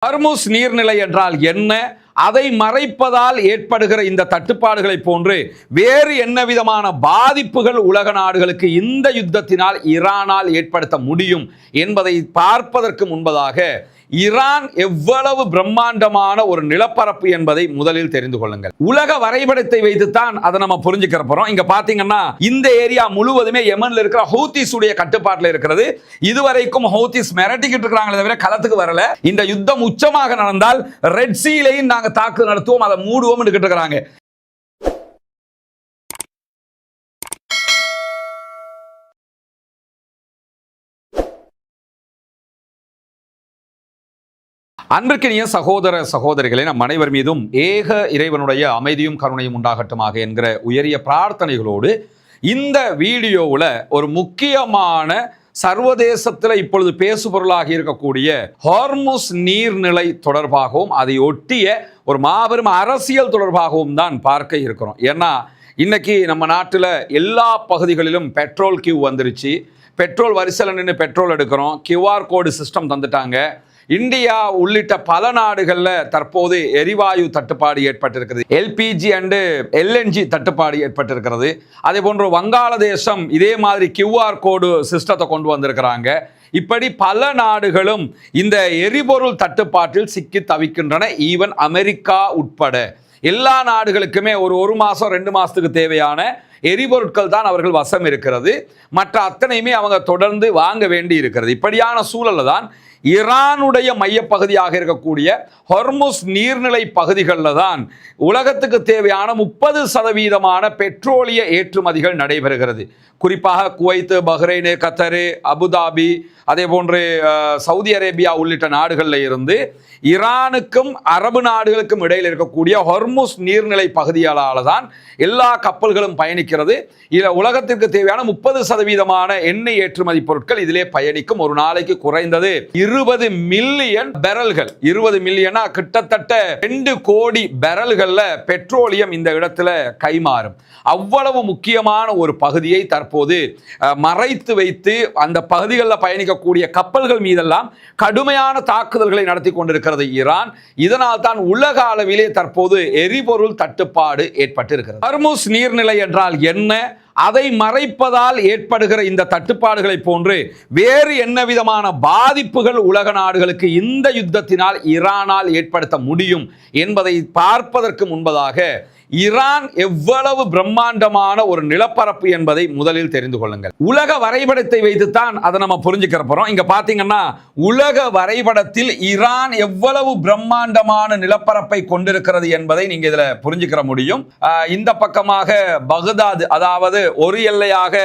ஹர்முஸ் நீர்நிலை என்றால் என்ன? அதை மறைப்பதால் ஏற்படுகிற இந்த தட்டுப்பாடுகளை போன்று வேறு என்ன விதமான பாதிப்புகள் உலக நாடுகளுக்கு இந்த யுத்தத்தினால் ஈரானால் ஏற்படுத்த முடியும் என்பதை பார்ப்பதற்கு முன்பதாக ஈரான் எவ்வளவு பிரம்மாண்டமான ஒரு நிலப்பரப்பு என்பதை முதலில் தெரிந்து கொள்ளுங்கள். உலக வரைபடத்தை வைத்துத்தான் அதை நம்ம புரிஞ்சுக்கிற போறோம். இங்க பாத்தீங்கன்னா இந்த ஏரியா முழுவதுமே யெமன்ல இருக்கிற ஹூத்திஸ் உடைய கட்டுப்பாட்டில் இருக்கிறது. இதுவரைக்கும் ஹூத்திஸ் மிரட்டிக்கிட்டு இருக்கிறாங்களே தவிர களத்துக்கு வரல. இந்த யுத்தம் உச்சமாக நடந்தால் ரெட் சீலையும் நாங்க தாக்குதல் நடத்துவோம், அதை மூடுவோம் இருக்கிறாங்க. அன்பிற்கினிய சகோதர சகோதரிகளே, நம் அனைவர் மீதும் ஏக இறைவனுடைய அமைதியும் கருணையும் உண்டாகட்டுமாக என்கிற உயரிய பிரார்த்தனைகளோடு இந்த வீடியோவில் ஒரு முக்கியமான சர்வதேசத்தில் இப்பொழுது பேசுபொருளாக இருக்கக்கூடிய ஹார்முஸ் நீர்நிலை தொடர்பாகவும் அதை ஒட்டிய ஒரு மாபெரும் அரசியல் தொடர்பாகவும் தான் பார்க்க இருக்கிறோம். ஏன்னா இன்னைக்கு நம்ம நாட்டில் எல்லா பகுதிகளிலும் பெட்ரோல் கியூ வந்துருச்சு. பெட்ரோல் வரிசையில் நின்று பெட்ரோல் எடுக்கிறோம். கியூஆர் கோடு சிஸ்டம் தந்துட்டாங்க. இந்தியா உள்ளிட்ட பல நாடுகளில் தற்போது எரிவாயு தட்டுப்பாடு ஏற்பட்டிருக்கிறது. எல்பிஜி அண்டு எல்என்ஜி தட்டுப்பாடு ஏற்பட்டிருக்கிறது. அதே போன்று வங்காளதேசம் இதே மாதிரி கியூஆர் கோடு சிஸ்டத்தை கொண்டு வந்திருக்கிறாங்க. இப்படி பல நாடுகளும் இந்த எரிபொருள் தட்டுப்பாட்டில் சிக்கி தவிக்கின்றன. ஈவன் அமெரிக்கா உட்பட எல்லா நாடுகளுக்குமே ஒரு மாதம் 2 மாதத்துக்கு தேவையான எரிபொருட்கள் தான் அவர்கள் வசம் இருக்கிறது. மற்ற அத்தனையுமே அவங்க தொடர்ந்து வாங்க வேண்டி இருக்கிறது. இப்படியான சூழலில் தான் ஈரானுடைய மையப்பகுதியாக இருக்கக்கூடிய ஹார்முஸ் நீர்நிலை பகுதிகளில் தான் உலகத்துக்கு தேவையான 30% பெட்ரோலிய ஏற்றுமதிகள் நடைபெறுகிறது. குறிப்பாக குவைத், பஹ்ரைன், கத்தரு, அபுதாபி, அதே போன்று சவுதி அரேபியா உள்ளிட்ட நாடுகளில் இருந்து ஈரானுக்கும் அரபு நாடுகளுக்கும் இடையில் இருக்கக்கூடிய ஹார்முஸ் நீர்நிலை பகுதிகளால் தான் எல்லா கப்பல்களும் பயணிக்கிறது. இதில் உலகத்திற்கு தேவையான 30% எண்ணெய் ஏற்றுமதி பொருட்கள் இதிலே பயணிக்கும். ஒரு நாளைக்கு குறைந்தது 20 மில்லியன் பெரல்கள், 20 மில்லியனா கிட்டத்தட்ட 2 கோடி பெரல்கள்ல பெட்ரோலியம் இந்த இடத்துல கைமாறும். அவ்வளவு முக்கியமான ஒரு பகுதியை தற்போது மறைத்து வைத்து அந்த பகுதிகளில் பயணிக்கக்கூடிய கப்பல்கள் மீதெல்லாம் கடுமையான தாக்குதல்களை நடத்தி கொண்டிருக்கிறது ஈரான். இதனால் தான் உலக அளவிலே தற்போது எரிபொருள் தட்டுப்பாடு ஏற்பட்டிருக்கிறது. ஹர்முஸ் நீர்நிலை என்றால் என்ன? அதை மறைப்பதால் ஏற்படுகிற இந்த தட்டுப்பாடுகளை போன்று வேறு என்ன விதமான பாதிப்புகள் உலக நாடுகளுக்கு இந்த யுத்தத்தினால் ஈரானால் ஏற்படுத்த முடியும் என்பதை பார்ப்பதற்கு முன்பதாக ஈரான் எவ்வளவு பிரம்மாண்டமான ஒரு நிலப்பரப்பு என்பதை முதலில் தெரிந்து கொள்ளுங்கள். உலக வரைபடத்தை வைத்துத்தான் அதை நம்ம புரிஞ்சுக்கிற போறோம். இங்க பாத்தீங்கன்னா உலக வரைபடத்தில் ஈரான் எவ்வளவு பிரம்மாண்டமான நிலப்பரப்பை கொண்டிருக்கிறது என்பதை நீங்க இதுல புரிஞ்சுக்கிற முடியும். இந்த பக்கமாக பகதாத், அதாவது ஒரு எல்லையாக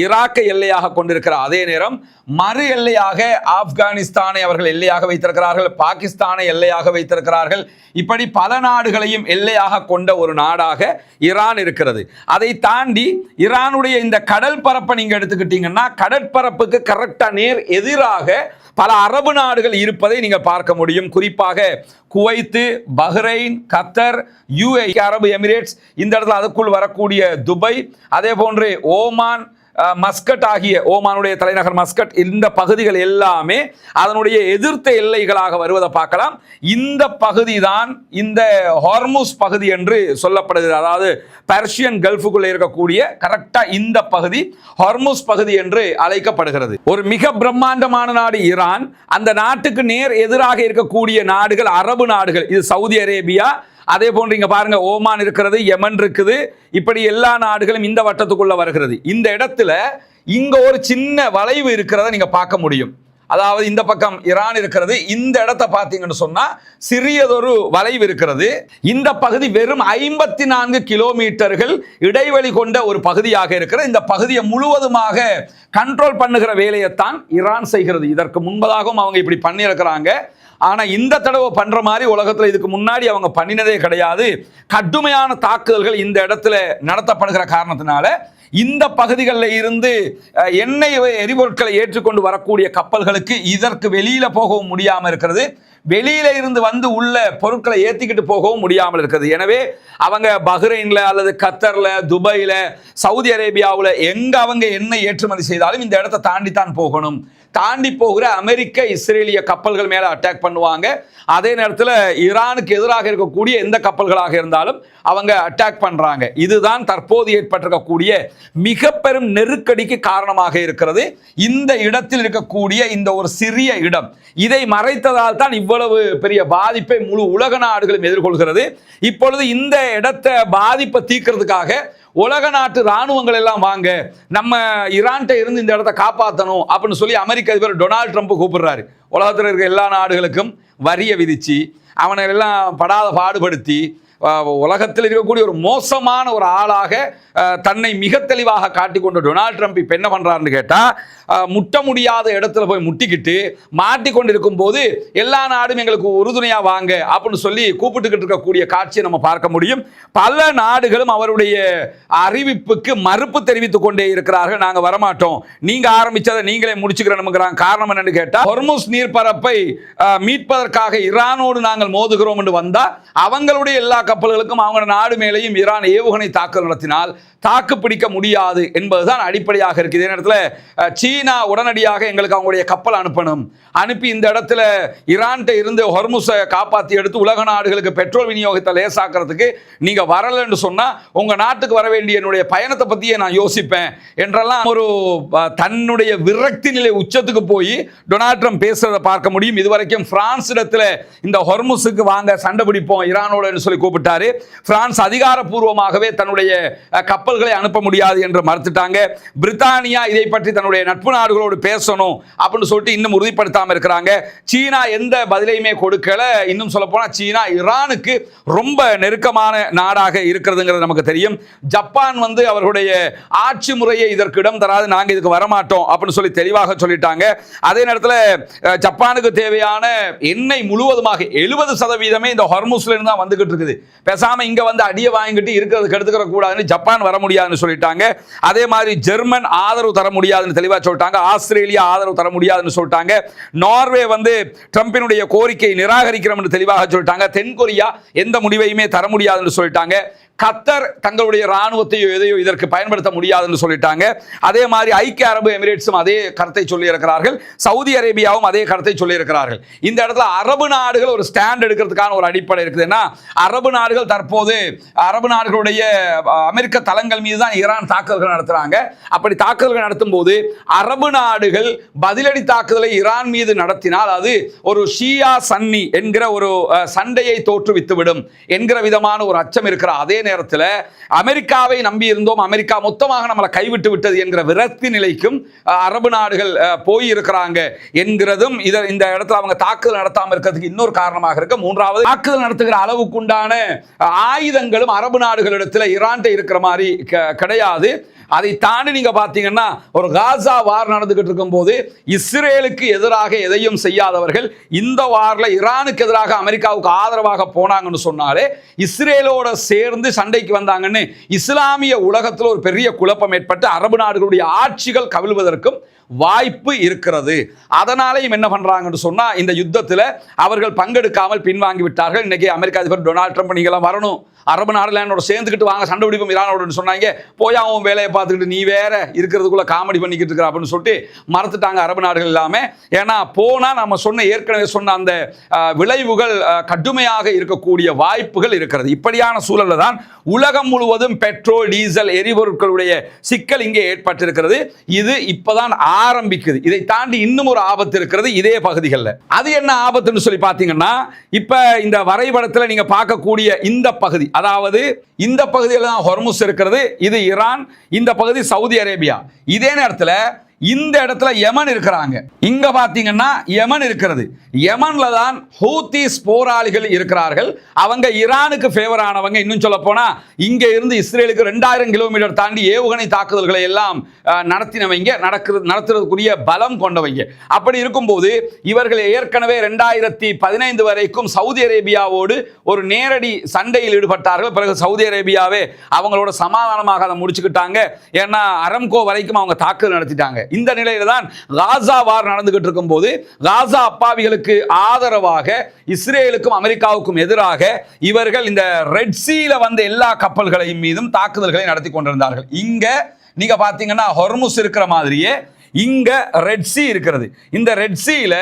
ஈராக்கை எல்லையாக கொண்டிருக்கிற அதே நேரம் மறு எல்லையாக ஆப்கானிஸ்தானை அவர்கள் எல்லையாக வைத்திருக்கிறார்கள், பாகிஸ்தானை எல்லையாக வைத்திருக்கிறார்கள். இப்படி பல நாடுகளையும் எல்லையாக கொண்ட ஒரு நாடாக ஈரான் இருக்கிறது. அதை தாண்டி ஈரானுடைய இந்த கடல் பரப்பை நீங்க எடுத்துக்கிட்டீங்கன்னா கடற்பரப்புக்கு கரெக்டா நேர் எதிராக பல அரபு நாடுகள் இருப்பதை நீங்க பார்க்க முடியும். குறிப்பாக குவைத்து, பஹ்ரைன், கத்தர், யுஏஇ அரபு எமிரேட்ஸ், இந்த இடத்துல அதுக்குள் வரக்கூடிய துபை, அதே போன்று ஓமான், மஸ்கட் ஆகிய ஓமானுடைய தலைநகர் மஸ்கட், இந்த பகுதிகள் எல்லாமே அதனுடைய எதிர்த்த எல்லைகளாக வருவதை பார்க்கலாம். இந்த பகுதி தான் இந்த ஹார்முஸ் பகுதி என்று சொல்லப்படுகிறது. அதாவது பர்ஷியன் கல்ஃபுக்குள்ளே இருக்கக்கூடிய கரெக்டா இந்த பகுதி ஹார்முஸ் பகுதி என்று அழைக்கப்படுகிறது. ஒரு மிக பிரம்மாண்டமான நாடு ஈரான். அந்த நாட்டுக்கு நேர் எதிராக இருக்கக்கூடிய நாடுகள் அரபு நாடுகள். இது சவுதி அரேபியா, அதே போன்று இங்க பாருங்க ஓமான் இருக்கிறது, யமன் இருக்குது. இப்படி எல்லா நாடுகளும் இந்த வட்டத்துக்குள்ள வருகிறது. இந்த இடத்துல இங்க ஒரு சின்ன வளைவு இருக்கிறத நீங்க பார்க்க முடியும். அதாவது இந்த பக்கம் ஈரான் இருக்கிறது, இந்த இடத்தை பார்த்தீங்கன்னு சொன்னா சிறியதொரு வளைவு இருக்கிறது. இந்த பகுதி வெறும் 54 கிலோமீட்டர்கள் இடைவெளி கொண்ட ஒரு பகுதியாக இருக்கிறது. இந்த பகுதியை முழுவதுமாக கண்ட்ரோல் பண்ணுகிற வேலையைத்தான் ஈரான் செய்கிறது. இதற்கு முன்பதாகவும் அவங்க இப்படி பண்ணியிருக்கிறாங்க. ஆனா இந்த தடவை பண்ற மாதிரி உலகத்தில் இதுக்கு முன்னாடி அவங்க பண்ணினதே கிடையாது. கடுமையான தாக்குதல்கள் இந்த இடத்துல நடத்தப்படுகிற காரணத்தினால இந்த பகுதிகளில் இருந்து எண்ணெய் எரிபொருட்களை ஏற்றுக்கொண்டு வரக்கூடிய கப்பல்களுக்கு இதற்கு வெளியில போகவும் முடியாமல் இருக்கிறது. வெளியில இருந்து வந்து உள்ள பொருட்களை ஏற்றிக்கிட்டு போகவும் முடியாமல் இருக்கிறது. எனவே அவங்க பஹ்ரைன்ல அல்லது கத்தர்ல, துபாயில, சவுதி அரேபியாவில் எங்க அவங்க எண்ணெய் ஏற்றுமதி செய்தாலும் இந்த இடத்தை தாண்டித்தான் போகணும். தாண்டி போகிற அமெரிக்க இஸ்ரேலிய கப்பல்கள் மேல அட்டாக் பண்ணுவாங்க. அதே நேரத்தில் ஈரானுக்கு எதிராக இருக்கக்கூடிய எந்த கப்பல்களாக இருந்தாலும் அவங்க அட்டாக் பண்றாங்க. இதுதான் தற்போது ஏற்பட்டிருக்கக்கூடிய மிக பெரும் நெருக்கடிக்கு காரணமாக இருக்கிறது. இந்த இடத்தில் இருக்கக்கூடிய இந்த ஒரு சிறிய இடம், இதை மறைத்ததால் தான் இவ்வளவு பெரிய பாதிப்பை முழு உலக நாடுகளும் எதிர்கொள்கிறது. இப்பொழுது இந்த இடத்தை பாதிப்பை தீர்க்கிறதுக்காக உலக நாட்டு ராணுவங்கள் எல்லாம் வாங்க, நம்ம ஈரான்கிட்ட இருந்து இந்த இடத்தை காப்பாற்றணும் அப்படின்னு சொல்லி அமெரிக்க அதிபர் டொனால்ட் ட்ரம்ப் கூப்பிடுறாரு. உலகத்தில் இருக்க எல்லா நாடுகளுக்கும் வரியை விதிச்சு அவனை எல்லாம் படாத பாடுபடுத்தி உலகத்தில் இருக்கக்கூடிய ஒரு மோசமான ஒரு ஆளாக தன்னை மிக தெளிவாக காட்டிக்கொண்ட டொனால்ட் ட்ரம்ப் இப்போ என்ன பண்றாருன்னு கேட்டா, முட்ட முடியாத இடத்துல போய் முட்டிக்கிட்டு மாட்டிக்கொண்டிருக்கும் போது எல்லா நாடும் எங்களுக்கு உறுதுணையா வாங்க அப்படின்னு சொல்லி கூப்பிட்டுக்கிட்டு இருக்கக்கூடிய காட்சியை நம்ம பார்க்க முடியும். பல நாடுகளும் அவருடைய அறிவிப்புக்கு மறுப்பு தெரிவித்துக் கொண்டே இருக்கிறார்கள். நாங்க வரமாட்டோம், நீங்க ஆரம்பிச்சதை நீங்களே முடிச்சுக்கிறோம். காரணம் என்னன்னு கேட்டா, ஹொர்முஸ் நீர்ப்பரப்பை மீட்பதற்காக ஈரானோடு நாங்கள் மோதுகிறோம் என்று வந்தா அவங்களுடைய எல்லா கப்பல்களுக்கும் அவங்க நாடு மேலேயும் ஈரான் ஏவுகணை தாக்குதல் நடத்தினால் தாக்கு பிடிக்க முடியாது என்பதுதான் அடிப்படையாக இருக்கு. இதே நேரத்தில் சீனா உடனடியாக எங்களுக்கு அவங்களுடைய கப்பல் அனுப்பி இந்த இடத்துல ஈரான்கிட்ட இருந்து ஹொர்முஸை காப்பாற்றி எடுத்து உலக நாடுகளுக்கு பெட்ரோல் விநியோகத்தை லேசாக்கிறதுக்கு நீங்க வரலன்னு சொன்னா உங்க நாட்டுக்கு வர வேண்டிய என்னுடைய பயணத்தை பத்தியே நான் யோசிப்பேன் என்றெல்லாம் ஒரு தன்னுடைய விரக்தி நிலை உச்சத்துக்கு போய் டொனால்ட் ட்ரம்ப் பேசுறதை பார்க்க முடியும். இதுவரைக்கும் பிரான்ஸ் இடத்துல இந்த ஹொர்முஸுக்கு வாங்க சண்டை பிடிப்போம் ஈரானோடு சொல்லி கூப்பிட்டாரு. பிரான்ஸ் அதிகாரப்பூர்வமாகவே தன்னுடைய கப்பல்களை அனுப்ப முடியாது என்று மறுத்துட்டாங்க. பிரித்தானியா இதை பற்றி தன்னுடைய நட்பு நாடுகளோடு பேசணும் அப்படின்னு சொல்லிட்டு இன்னும் உறுதிப்படுத்தாம இருக்கிறாங்க. சீனா எந்த பதிலையுமே கொடுக்கல. இன்னும் சொல்ல போனா சீனா ஈரானுக்கு ரொம்ப நெருக்கமான நாடாக இருக்கிறதுங்கிறது நமக்கு தெரியும். ஜப்பான் அவர்களுடைய ஆட்சி முறையை இதற்கு இடம் தராது, நாங்க இதுக்கு வரமாட்டோம் அப்படின்னு சொல்லி தெளிவாக சொல்லிட்டாங்க. அதே நேரத்தில் ஜப்பானுக்கு தேவையான எண்ணெய் முழுவதுமாக 70% இந்த ஹொர்முஸ்ல இருந்து தான் வந்துகிட்டு இருக்குது. பேசாம இங்க அடியை வாங்கிட்டு இருக்கிறது கெடுத்துக்கிற கூடாதுன்னு ஜப்பான் வர முடியாதுன்னு சொல்லிட்டாங்க. அதே மாதிரி ஜெர்மன் ஆதரவு தர முடியாதுன்னு தெளிவா சொல்லிட்டாங்க. ஆஸ்திரேலியா ஆதரவு தர முடியாதுன்னு சொல்லிட்டாங்க. நார்வே ட்ரம்பினுடைய கோரிக்கையை நிராகரிக்கிறோம் என்று தெளிவாக சொல்லிட்டாங்க. தென்கொரியா எந்த முடிவையுமே தர முடியாதுன்னு சொல்லிட்டாங்க. கத்தர் தங்களுடைய ராணுவத்தையோ எதையோ இதற்கு பயன்படுத்த முடியாதுன்னு சொல்லிட்டாங்க. அதே மாதிரி ஐக்கிய அரபு எமிரேட்ஸும் அதே கருத்தை சொல்லி இருக்கிறார்கள். சவுதி அரேபியாவும் அதே கருத்தை சொல்லி இருக்கிறார்கள். இந்த இடத்துல அரபு நாடுகள் ஒரு ஸ்டாண்ட் எடுக்கிறதுக்கான ஒரு அடிப்படை இருக்குதுன்னா, அரபு நாடுகள் தற்போது அரபு நாடுகளுடைய அமெரிக்க தளங்கள் மீது தான் ஈரான் தாக்குதல்கள் நடத்துறாங்க. அப்படி தாக்குதல்கள் நடத்தும் போது அரபு நாடுகள் பதிலடி தாக்குதலை ஈரான் மீது நடத்தினால் அது ஒரு ஷியா சன்னி என்கிற ஒரு சண்டையை தோற்றுவித்துவிடும் என்கிற விதமான ஒரு அச்சம் இருக்கிற அதே நேரத்தில் அமெரிக்காவை நம்பி இருந்தோம், அமெரிக்கா மொத்தமாக நம்மளை கைவிட்டு விட்டது என்கிற விரக்தி நிலைக்கும் அரபு நாடுகள் போய் இருக்கிறாங்க என்கிறதும் இந்த இடத்துல அவங்க தாக்குதல் நடத்தாமல் இருக்கிறதுக்கு இன்னொரு காரணமாக இருக்கு. மூன்றாவது, தாக்குதல் நடத்துகிற அளவுக்குண்டான ஆயுதங்களும் அரபு நாடுகளிடத்தில் ஈரான் இருக்கிற மாதிரி கிடையாது. அதை தாண்டி நீங்க பாத்தீங்கன்னா ஒரு காசா வார் நடந்துகிட்டு இருக்கும் போது இஸ்ரேலுக்கு எதிராக எதையும் செய்யாதவர்கள் இந்த வார்ல ஈரானுக்கு எதிராக அமெரிக்காவுக்கு ஆதரவாக போனாங்கன்னு சொன்னாலே இஸ்ரேலோட சேர்ந்து சண்டைக்கு வந்தாங்கன்னு இஸ்லாமிய உலகத்தில் ஒரு பெரிய குழப்பம் ஏற்பட்டு அரபு நாடுகளுடைய ஆட்சிகள் கவிழ்வதற்கும் வாய்ப்பு இருக்கிறது. அதனாலேயும் என்ன பண்றாங்கன்னு சொன்னா, இந்த யுத்தத்தில் அவர்கள் பங்கெடுக்காமல் பின்வாங்கி விட்டார்கள். இன்னைக்கு அமெரிக்க அதிபர் டொனால்ட் ட்ரம்ப் நீங்களாம் வரணும், அரபு நாடுகளோட சேர்ந்துக்கிட்டு வாங்க சண்டை பிடிப்போம் ஈரானோடு சொன்னாங்க. போய் அவன் வேலையை பார்த்துக்கிட்டு நீ வேற இருக்கிறதுக்குள்ள காமெடி பண்ணிக்கிட்டு இருக்கிற அப்படின்னு சொல்லிட்டு மறுத்துட்டாங்க அரபு நாடுகள் எல்லாமே. ஏன்னா போனா நம்ம ஏற்கனவே சொன்ன அந்த விளைவுகள் கடுமையாக இருக்கக்கூடிய வாய்ப்புகள் இருக்கிறது. இப்படியான சூழல்ல தான் உலகம் முழுவதும் பெட்ரோல் டீசல் எரிபொருட்களுடைய சிக்கல் இங்கே ஏற்பட்டிருக்கிறது. இது இப்பதான் ஆரம்பிக்குது. இதை தாண்டி இன்னும் ஒரு ஆபத்து இருக்கிறது இதே பகுதிகளில். அது என்ன ஆபத்துன்னு சொல்லி பார்த்தீங்கன்னா, இப்ப இந்த வரைபடத்தில் நீங்க பார்க்கக்கூடிய இந்த பகுதி, அதாவது இந்த பகுதியில் தான் ஹொர்முஸ் இருக்கிறது, இது ஈரான், இந்த பகுதி சவுதி அரேபியா. இதே நேரத்தில் இந்த இடத்துல யமன் இருக்கிறாங்க. இங்க பாத்தீங்கன்னா யமன் இருக்கிறது. யமன்ல தான் ஹூத்திஸ் போராளிகள் இருக்கிறார்கள். அவங்க ஈரானுக்கு ஃபேவர் ஆனவங்க. இன்னும் சொல்ல போனா இங்க இருந்து இஸ்ரேலுக்கு 2000 கிலோமீட்டர் தாண்டி ஏவுகணை தாக்குதல்களை எல்லாம் நடத்தினவங்க, நடத்துறதுக்குரிய பலம் கொண்டவங்க. அப்படி இருக்கும்போது இவர்கள் ஏற்கனவே 2015 வரைக்கும் சவுதி அரேபியாவோடு ஒரு நேரடி சண்டையில் ஈடுபட்டார்கள். பிறகு சவுதி அரேபியாவே அவங்களோட சமாதானமாக அதை முடிச்சுக்கிட்டாங்க. ஏன்னா அரம்கோ வரைக்கும் அவங்க தாக்குதல் நடத்திட்டாங்க. இந்த நிலையில தான் காசா வார் நடந்துகிட்டு இருக்கும் போது காசா அப்பாவிகளுக்கு ஆதரவாக இஸ்ரேலுக்கும் அமெரிக்காவுக்கும் எதிராக இவர்கள் இந்த ரெட் சீல வந்த எல்லா கப்பல்களையும் மீதும் தாக்குதல்களை நடத்தி கொண்டிருந்தார்கள். இங்க நீங்க பாத்தீங்கன்னா ஹொர்முஸ் இருக்கிற மாதிரியே இங்க ரெட் சி இருக்கிறது. இந்த ரெட் சீல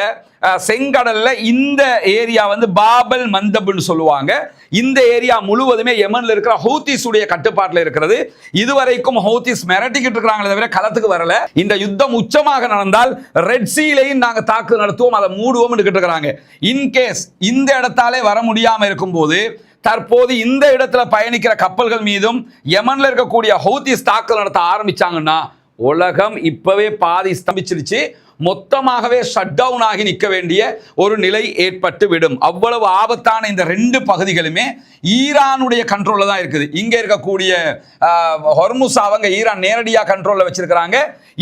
செங்கடல்ல இந்த ஏரியா வந்து பாபல் மந்தப்னு சொல்லுவாங்க. இந்த ஏரியா முழுவதுமே யெமன்ல இருக்கிற ஹூத்திஸ் உடைய கட்டுப்பாட்டில் இருக்கிறது. இதுவரைக்கும் ஹூத்திஸ் மிரட்டிக்கிட்டு இருக்கிறாங்களே தவிர களத்துக்கு வரல. இந்த யுத்தம் உச்சமாக நடந்தால் ரெட் சீலையும் நாங்க தாக்குதல் நடத்துவோம், அதை மூடுவோம் இருக்கிறாங்க. இன்கேஸ் இந்த இடத்தாலே வர முடியாம இருக்கும்போது தற்போது இந்த இடத்துல பயணிக்கிற கப்பல்கள் மீதும் யெமன்ல இருக்கக்கூடிய ஹூத்திஸ் தாக்குதல் நடத்த ஆரம்பிச்சாங்கன்னா உலகம் இப்பவே பாதி ஸ்தம்பிச்சிருச்சு, மொத்தமாகவே ஷட் டவுன் ஆகி நிற்க வேண்டிய ஒரு நிலை ஏற்பட்டு விடும். அவ்வளவு ஆபத்தான இந்த ரெண்டு பகுதிகளுமே ஈரானுடைய கண்ட்ரோல்ல தான் இருக்குது. இங்க இருக்கக்கூடிய ஹொர்முஸ் அவங்க ஈரான் நேரடியாக கண்ட்ரோல்ல வச்சிருக்கிறாங்க.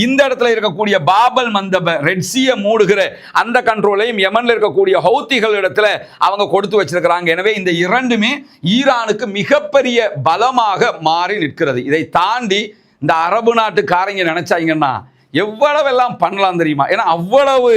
இந்த இடத்துல இருக்கக்கூடிய பாபல் மந்தப ரெட் சீயை மூடுகிற அந்த கண்ட்ரோலையும் யெமன்ல இருக்கக்கூடிய ஹவுத்திகள் இடத்துல அவங்க கொடுத்து வச்சிருக்கிறாங்க. எனவே இந்த இரண்டுமே ஈரானுக்கு மிகப்பெரிய பலமாக மாறி நிற்கிறது. இதை தாண்டி இந்த அரபு நாட்டுக்காரங்க நினைச்சாங்கன்னா எவ்வளவெல்லாம் பண்ணலாம் தெரியுமா? ஏன்னா அவ்வளவு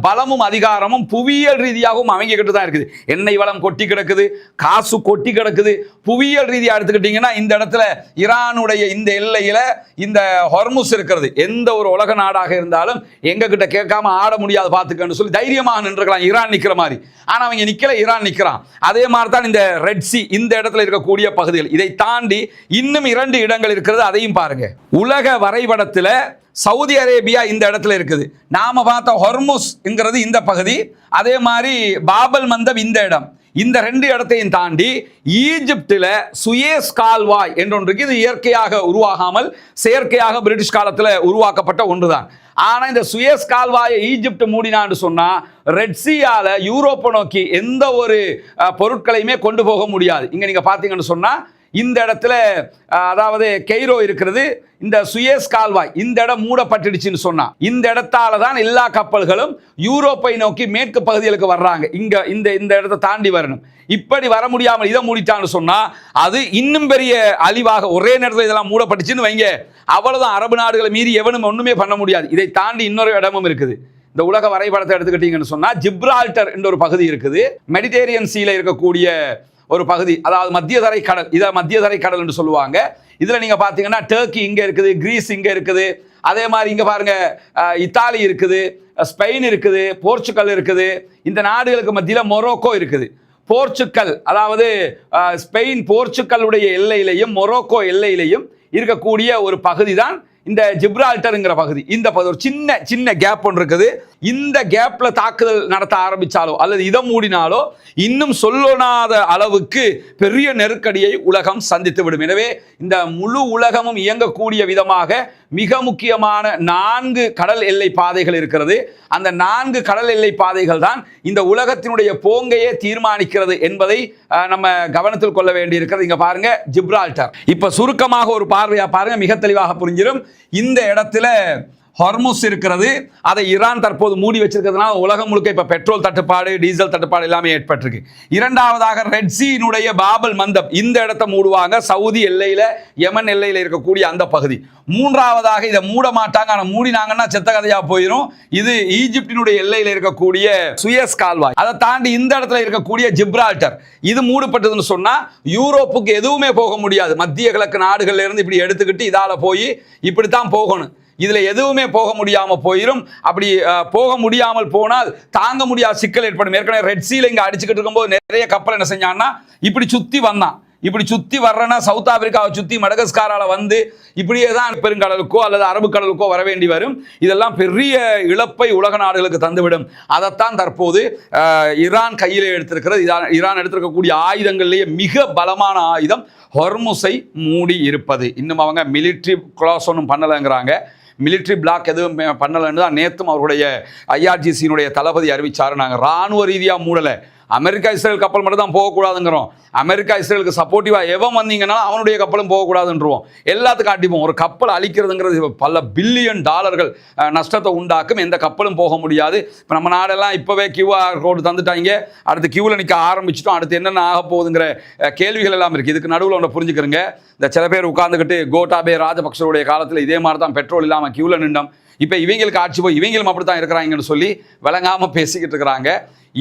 பலமும் அதிகாரமும் புவியியல் ரீதியாகவும் அமைங்கிட்டு தான் இருக்குது. எண்ணெய் வளம் கொட்டி கிடக்குது, காசு கொட்டி கிடக்குது. புவியியல் ரீதியாக எடுத்துக்கிட்டீங்கன்னா இந்த இடத்துல ஈரானுடைய இந்த எல்லையில இந்த ஹொர்முஸ் இருக்கிறது. எந்த ஒரு உலக நாடாக இருந்தாலும் எங்க கிட்ட கேட்காம ஆட முடியாது பார்த்துக்கன்னு சொல்லி தைரியமாக நின்றுக்கலாம், ஈரான் நிற்கிற மாதிரி. ஆனா அவங்க நிக்கல, ஈரான் நிற்கிறான். அதே மாதிரி தான் இந்த ரெட் சி இந்த இடத்துல இருக்கக்கூடிய பகுதிகள். இதை தாண்டி இன்னும் 2 இடங்கள் இருக்கிறது, அதையும் பாருங்க. உலக வரைபடத்தில் சவுதி அரேபியா இந்த இடத்துல இருக்குது. நாம பார்த்த ஹொர்முஸ்ங்கிறது இந்த பகுதி, அதே மாதிரி பாபல் மந்தப் இந்த இடம். இந்த 2 இடத்தையும் தாண்டி ஈஜிப்டில் சுயேஸ் கால்வாய் என்றொன்று இது இயற்கையாக உருவாகாமல் செயற்கையாக பிரிட்டிஷ் காலத்தில் உருவாக்கப்பட்ட ஒன்றுதான். ஆனா இந்த சுயேஸ் கால்வாயை ஈஜிப்ட் மூடினான்னு சொன்னா ரெட் சீயால யூரோப்பை நோக்கி எந்த ஒரு பொருட்களையுமே கொண்டு போக முடியாது. இங்க நீங்க பாத்தீங்கன்னு சொன்னா இந்த இடத்துல அதாவது கெய்ரோ இருக்கிறது. இந்த சுயேஸ் கால்வாய் இந்த இடம் மூடப்பட்டுடுச்சுன்னு சொன்னா இந்த இடத்தால தான் எல்லா கப்பல்களும் யூரோப்பை நோக்கி மேற்கு பகுதிகளுக்கு வர்றாங்க. இங்க இந்த இடத்தை தாண்டி வரணும். இப்படி வர முடியாமல் இதை மூடிட்டான்னு சொன்னா அது இன்னும் பெரிய அழிவாக, ஒரே நேரத்தில் இதெல்லாம் மூடப்பட்டுச்சுன்னு வைங்க, அவ்வளவுதான். அரபு நாடுகளை மீறி எவனும் ஒண்ணுமே பண்ண முடியாது. இதை தாண்டி இன்னொரு இடமும் இருக்குது. இந்த உலக வரைபடத்தை எடுத்துக்கிட்டீங்கன்னு சொன்னா ஜிப்ரால்டர் என்ற ஒரு பகுதி இருக்குது. மெடிட்டேரியன் சீல இருக்கக்கூடிய ஒரு பகுதி, அதாவது மத்திய தரை கடல். இதை மத்திய தரை கடல் என்று சொல்லுவாங்க. இதுல நீங்க பாத்தீங்கன்னா டர்க்கி இங்க இருக்குது, கிரீஸ் இங்க இருக்குது, அதே மாதிரி இங்க பாருங்க இத்தாலி இருக்குது, ஸ்பெயின் இருக்குது, போர்ச்சுகல் இருக்குது. இந்த நாடுகளுக்கு மத்தியில் மொரோக்கோ இருக்குது. போர்ச்சுகல் அதாவது ஸ்பெயின் போர்ச்சுகலுடைய எல்லையிலையும் மொரோக்கோ எல்லையிலையும் இருக்கக்கூடிய ஒரு பகுதி தான் இந்த ஜிப்ரால்டர்ங்கிற பகுதி. இந்த பகுதி ஒரு சின்ன கேப் ஒன்று இருக்குது. இந்த கேப்ல தாக்குதல் நடத்த ஆரம்பிச்சாலோ அல்லது இதை மூடினாலோ இன்னும் சொல்லனாத அளவுக்கு பெரிய நெருக்கடியை உலகம் சந்தித்து விடும். எனவே இந்த முழு உலகமும் இயங்கக்கூடிய விதமாக மிக முக்கியமான 4 கடல் எல்லை பாதைகள் இருக்கிறது. அந்த 4 கடல் எல்லை பாதைகள் தான் இந்த உலகத்தினுடைய போங்கையே தீர்மானிக்கிறது என்பதை நம்ம கவனத்தில் கொள்ள வேண்டி இருக்கிறது. இங்க பாருங்க ஜிப்ரால்டர். இப்ப சுருக்கமாக ஒரு பார்வையா பாருங்க, மிக தெளிவாக புரிஞ்சிடும். இந்த இடத்துல ஹொர்முஸ் இருக்கிறது. அதை ஈரான் தற்போது மூடி வச்சிருக்கிறதுனால உலகம் முழுக்க இப்ப பெட்ரோல் தட்டுப்பாடு, டீசல் தட்டுப்பாடு எல்லாமே ஏற்பட்டிருக்கு. இரண்டாவதாக ரெட் சீனுடைய பாபல் மந்தப் இந்த இடத்தை மூடுவாங்க, சவுதி எல்லையில யெமன் எல்லையில இருக்கக்கூடிய அந்த பகுதி. மூன்றாவதாக இதை மூட மாட்டாங்க, ஆனா மூடினாங்கன்னா செத்த கதையா போயிடும். இது ஈஜிப்டினுடைய எல்லையில இருக்கக்கூடிய சுயஸ் கால்வாய். அதை தாண்டி இந்த இடத்துல இருக்கக்கூடிய ஜிப்ரால்டர் இது மூடப்பட்டதுன்னு சொன்னா யூரோப்புக்கு எதுவுமே போக முடியாது. மத்திய கிழக்கு நாடுகள்ல இருந்து இப்படி எடுத்துக்கிட்டு இதால போய் இப்படித்தான் போகணும். இதுல எதுவுமே போக முடியாம போயிடும். அப்படி போக முடியாமல் போனால் தாங்க முடியாத சிக்கல் ஏற்படும். ஏற்கனவே ரெட் சீல இங்க அடிச்சுக்கிட்டு இருக்கும்போது நிறைய கப்பல் என்ன செஞ்சான்னா இப்படி சுத்தி வந்தான். இப்படி சுத்தி வர்றனா சவுத் ஆப்பிரிக்காவை சுத்தி மடகஸ்காரால வந்து இப்படியே தான் பெருங்கடலுக்கோ அல்லது அரபு கடலுக்கோ வர வேண்டி வரும். இதெல்லாம் பெரிய இழப்பை உலக நாடுகளுக்கு தந்துவிடும். அதைத்தான் தற்போது ஈரான் கையில் எடுத்திருக்கிறது. ஈரான் எடுத்திருக்கக்கூடிய ஆயுதங்கள்லேயே மிக பலமான ஆயுதம் ஹொர்முஸை மூடி இருப்பது. இன்னும் அவங்க மிலிட்ரி கிளாஸ் ஒன்றும் பண்ணலைங்கிறாங்க. மிலிட்ரி பிளாக் எதுவும் பண்ணலைன்னு தான் நேற்றும் அவருடைய ஐஆர்ஜிசியினுடைய தளபதி அறிவிச்சாரு. நாங்கள் இராணுவ ரீதியாக மூடலை, அமெரிக்கா இஸ்ரேல் கப்பல் மட்டும் தான் போகக்கூடாதுங்கிறோம். அமெரிக்கா இஸ்ரேலுக்கு சப்போர்ட்டிவா எவன் வந்தீங்கன்னா அவனுடைய கப்பலும் போகக்கூடாதுன்றோம். எல்லாத்துக்கும் அடிப்போம். ஒரு கப்பல் அழிக்கிறதுங்கிறது பல பில்லியன் டாலர்கள் நஷ்டத்தை உண்டாக்கும். எந்த கப்பலும் போக முடியாது. இப்போ நம்ம நாடெல்லாம் இப்போவே QR கோடு தந்துட்டாங்க, அடுத்து கியூவில் நிற்க ஆரம்பிச்சிட்டோம். அடுத்து என்னென்ன ஆக போகுதுங்கிற கேள்விகள் எல்லாம் இருக்குது. இதுக்கு நடுவில் ஒன்று புரிஞ்சுக்கிறங்க. இந்த சில பேர் உட்காந்துக்கிட்டு கோட்டாபே ராஜபக்சருடைய காலத்தில் இதே மாதிரி தான் பெட்ரோல் இல்லாமல் கியூவில் நின்றோம், இப்போ இவங்களுக்கு ஆட்சி போய் இவங்களும் அப்படி தான் இருக்கிறாங்கன்னு சொல்லி விளங்காமல் பேசிக்கிட்டு இருக்கிறாங்க.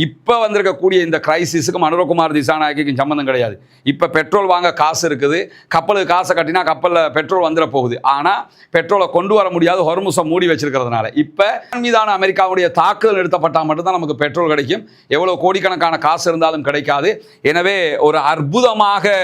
இப்போ வந்திருக்கக்கூடிய இந்த கிரைசிஸுக்கும் அனுரகுமார் திசாநாயகிக்கும் சம்மந்தம் கிடையாது. இப்போ பெட்ரோல் வாங்க காசு இருக்குது, கப்பலுக்கு காசை கட்டினா கப்பலில் பெட்ரோல் வந்துட போகுது. ஆனால் பெட்ரோலை கொண்டு வர முடியாது, ஹொர்முஸை மூடி வச்சிருக்கிறதுனால. இப்போ மீதான அமெரிக்காவுடைய தாக்குதல் நிறுத்தப்பட்டால் மட்டும்தான் நமக்கு பெட்ரோல் கிடைக்கும். எவ்வளோ கோடிக்கணக்கான காசு இருந்தாலும் கிடைக்காது. எனவே ஒரு அற்புதமாக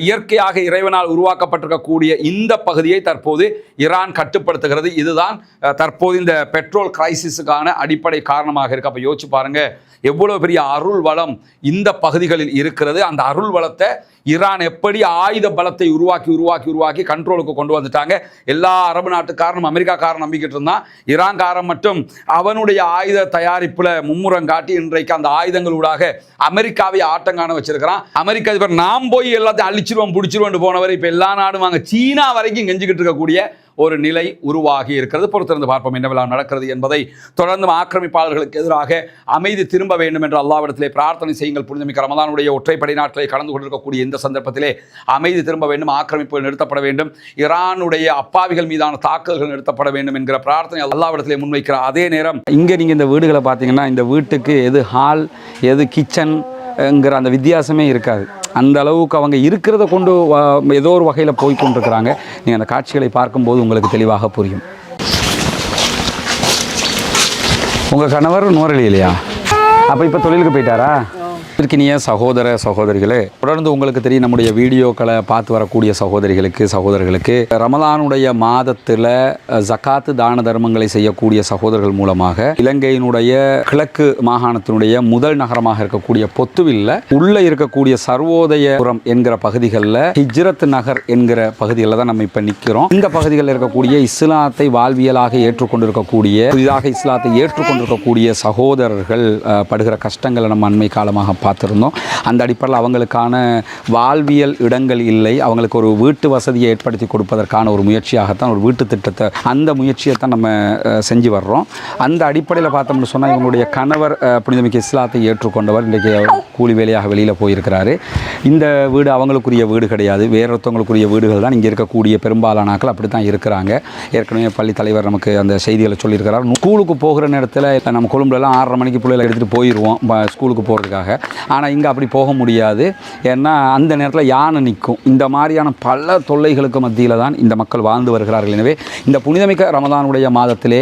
இயற்கையாக இறைவனால் உருவாக்கப்பட்டிருக்கக்கூடிய இந்த பகுதியை தற்போது ஈரான் கட்டுப்படுத்துகிறது. இதுதான் தற்போது இந்த பெட்ரோல் கிரைசிஸுக்கான அடிப்படை காரணமாக இருக்கு. அப்போ யோசிச்சு பாருங்க, எவ்வளவு பெரிய அருள் வளம் இந்த பகுதிகளில் இருக்கிறது. அந்த அருள் வளத்தை ஈரான் எப்படி ஆயுத பலத்தை உருவாக்கி கண்ட்ரோலுக்கு கொண்டு வந்துட்டாங்க. எல்லா அரபு நாட்டுக்காரனும் அமெரிக்காக்காரன் நம்பிக்கிட்டு இருந்தான். ஈரான்காரன் மட்டும் அவனுடைய ஆயுத தயாரிப்புல மும்முரம் காட்டி இன்றைக்கு அந்த ஆயுதங்களூடாக அமெரிக்காவை ஆட்டம் காண வச்சிருக்கிறான். அமெரிக்கா அதிபர் நாம் போய் எல்லாத்தையும் அழிச்சிருவோம் பிடிச்சிருவோம் போனவர் இப்ப எல்லா நாடும் வாங்க சீனா வரைக்கும் கெஞ்சிக்கிட்டு இருக்கக்கூடிய ஒரு நிலை உருவாகி இருக்கிறது. பொறுத்திருந்து பார்ப்போம் என்னவெல்லாம் நடக்கிறது என்பதை. தொடர்ந்து ஆக்கிரமிப்பாளர்களுக்கு எதிராக அமைதி திரும்ப வேண்டும் என்று அல்லாஹ்விடத்திலே பிரார்த்தனை செய்யுங்கள். புனிதமிக்க ரமலானுடைய ஒற்றைப்படை நாட்களை கடந்து கொண்டிருக்கக்கூடிய இந்த சந்தர்ப்பத்திலே அமைதி திரும்ப வேண்டும், ஆக்கிரமிப்புகள் நிறுத்தப்பட வேண்டும், ஈரானுடைய அப்பாவிகள் மீதான தாக்குதல்கள் நிறுத்தப்பட வேண்டும் என்கிற பிரார்த்தனை அல்லாஹ்விடத்திலே முன்வைக்கிற அதே நேரம் இங்கே நீங்கள் இந்த வீடுகளை பார்த்தீங்கன்னா இந்த வீட்டுக்கு எது ஹால் எது கிச்சன்ங்கிற அந்த வித்தியாசமே இருக்காது. அந்த அளவுக்கு அவங்க இருக்கிறத கொண்டு ஏதோ ஒரு வகையில் போய் கொண்டிருக்கிறாங்க. நீங்கள் அந்த காட்சிகளை பார்க்கும்போது உங்களுக்கு தெளிவாக புரியும். உங்கள் கணவர் நுவரெலி இல்லையா? அப்போ இப்போ தொழிலுக்கு போயிட்டாரா? இனிய சகோதர சகோதரிகளே, தொடர்ந்து உங்களுக்கு தெரியும் நம்முடைய வீடியோக்களை பார்த்து வரக்கூடிய சகோதரிகளுக்கு ரமலானுடைய மாதத்தில் ஜகாத்து தான தர்மங்களை செய்யக்கூடிய சகோதரர்கள் மூலமாக இலங்கையினுடைய கிழக்கு மாகாணத்தினுடைய முதல் நகரமாக இருக்கக்கூடிய பொத்துவில்ல உள்ள இருக்கக்கூடிய சர்வோதயபுரம் என்கிற பகுதிகளில் ஹிஜ்ரத் நகர் என்கிற பகுதிகளில் தான் நம்ம இப்போ நிற்கிறோம். இந்த பகுதிகளில் இருக்கக்கூடிய இஸ்லாத்தை வாழ்வியலாக ஏற்றுக்கொண்டிருக்கக்கூடிய புதிதாக இஸ்லாத்தை ஏற்றுக்கொண்டிருக்கக்கூடிய சகோதரர்கள் படுகிற கஷ்டங்களை நம்ம அண்மை காலமாக பார்த்துருந்தோம். அந்த அடிப்படையில் அவங்களுக்கான வாழ்வியல் இடங்கள் இல்லை, அவங்களுக்கு ஒரு வீட்டு வசதியை ஏற்படுத்தி கொடுப்பதற்கான ஒரு முயற்சியாகத்தான் ஒரு வீட்டு திட்டத்தை அந்த முயற்சியை தான் நம்ம செஞ்சு வர்றோம். அந்த அடிப்படையில் பார்த்தோம்னு சொன்னால் இவங்களுடைய கணவர் புனிதமிக்க இஸ்லாத்தை ஏற்றுக்கொண்டவர் இன்றைக்கு கூலி வேலையாக வெளியில் போயிருக்கிறாரு. இந்த வீடு அவங்களுக்குரிய வீடு கிடையாது, வேறொருத்தவங்களுக்குரிய வீடுகள் தான். இங்கே இருக்கக்கூடிய பெரும்பாலான ஆட்கள் அப்படி தான் இருக்கிறாங்க. ஏற்கனவே பள்ளி தலைவர் நமக்கு அந்த செய்திகளை சொல்லியிருக்கிறார். ஸ்கூலுக்கு போகிற நேரத்தில் நம்ம கொழும்புலலாம் 6:30 மணிக்கு பிள்ளைகளை எடுத்துகிட்டு போயிடுவோம் ஸ்கூலுக்கு போகிறதுக்காக. ஆனால் இங்கே அப்படி போக முடியாது. ஏன்னா அந்த நேரத்தில் யானை நிற்கும். இந்த மாதிரியான பல தொல்லைகளுக்கு மத்தியில் தான் இந்த மக்கள் வாழ்ந்து வருகிறார்கள். எனவே இந்த புனிதமிக்க ரமலானுடைய மாதத்திலே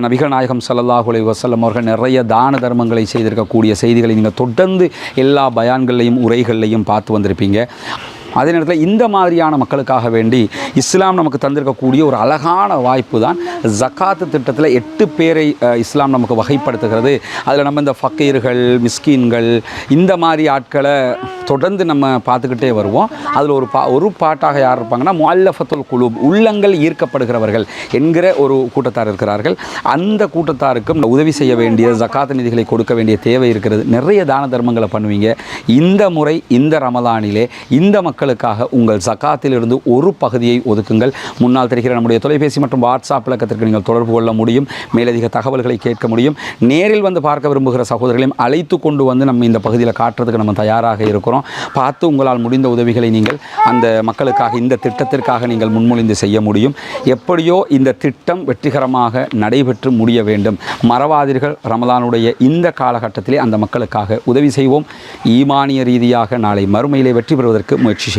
நபிகள் நாயகம் ஸல்லல்லாஹு அலைஹி வஸல்லம் அவர்கள் நிறைய தான தர்மங்களை செய்திருக்கக்கூடிய செய்திகளை நீங்கள் தொடர்ந்து எல்லா பயான்களையும் உரைகளையும் பார்த்து வந்திருப்பீங்க. அதே நேரத்தில் இந்த மாதிரியான மக்களுக்காக வேண்டி இஸ்லாம் நமக்கு தந்திருக்கக்கூடிய ஒரு அழகான வாய்ப்பு தான் ஜகாத்து திட்டத்தில் 8 பேரை இஸ்லாம் நமக்கு வகைப்படுத்துகிறது. அதில் நம்ம இந்த ஃபக்கீர்கள் மிஸ்கீன்கள் இந்த மாதிரி ஆட்களை தொடர்ந்து நம்ம பார்த்துக்கிட்டே வருவோம். அதில் ஒரு பாட்டாக யார் இருப்பாங்கன்னா முஅல்லஃபத்துல் குலூப் உள்ளங்கள் ஈர்க்கப்படுகிறவர்கள் என்கிற ஒரு கூட்டத்தார் இருக்கிறார்கள். அந்த கூட்டத்தாருக்கும் உதவி செய்ய வேண்டிய ஜகாத் நிதிகளை கொடுக்க வேண்டிய தேவை இருக்கிறது. நிறைய தான தர்மங்களை பண்ணுவீங்க. இந்த முறை இந்த ரமலானிலே இந்த மக்களுக்காக உங்கள் ஜகாத்திலிருந்து ஒரு பகுதியை ஒதுக்குங்கள். முன்னால் தெரிகிற நம்முடைய தொலைபேசி மற்றும் வாட்ஸ்அப் இலக்கத்திற்கு நீங்கள் தொடர்பு கொள்ள முடியும். மேலதிக தகவல்களை கேட்க முடியும். நேரில் வந்து பார்க்க விரும்புகிற சகோதரர்களையும் அழைத்து கொண்டு வந்து நம்ம இந்த பகுதியில் காட்டுறதுக்கு நம்ம தயாராக இருக்கிறோம். பார்த்து உங்களால் முடிந்த உதவிகளை நீங்கள் அந்த மக்களுக்காக இந்த திட்டத்திற்காக நீங்கள் முன்மொழிந்து செய்ய முடியும். எப்படியோ இந்த திட்டம் வெற்றிகரமாக நடைபெற்று முடிய வேண்டும். மறவாதீர்கள், ரமலானுடைய இந்த காலகட்டத்திலே அந்த மக்களுக்காக உதவி செய்வோம். ஈமானிய ரீதியாக நாளை மறுமையிலே வெற்றி பெறுவதற்கு முயற்சி செய்வோம்.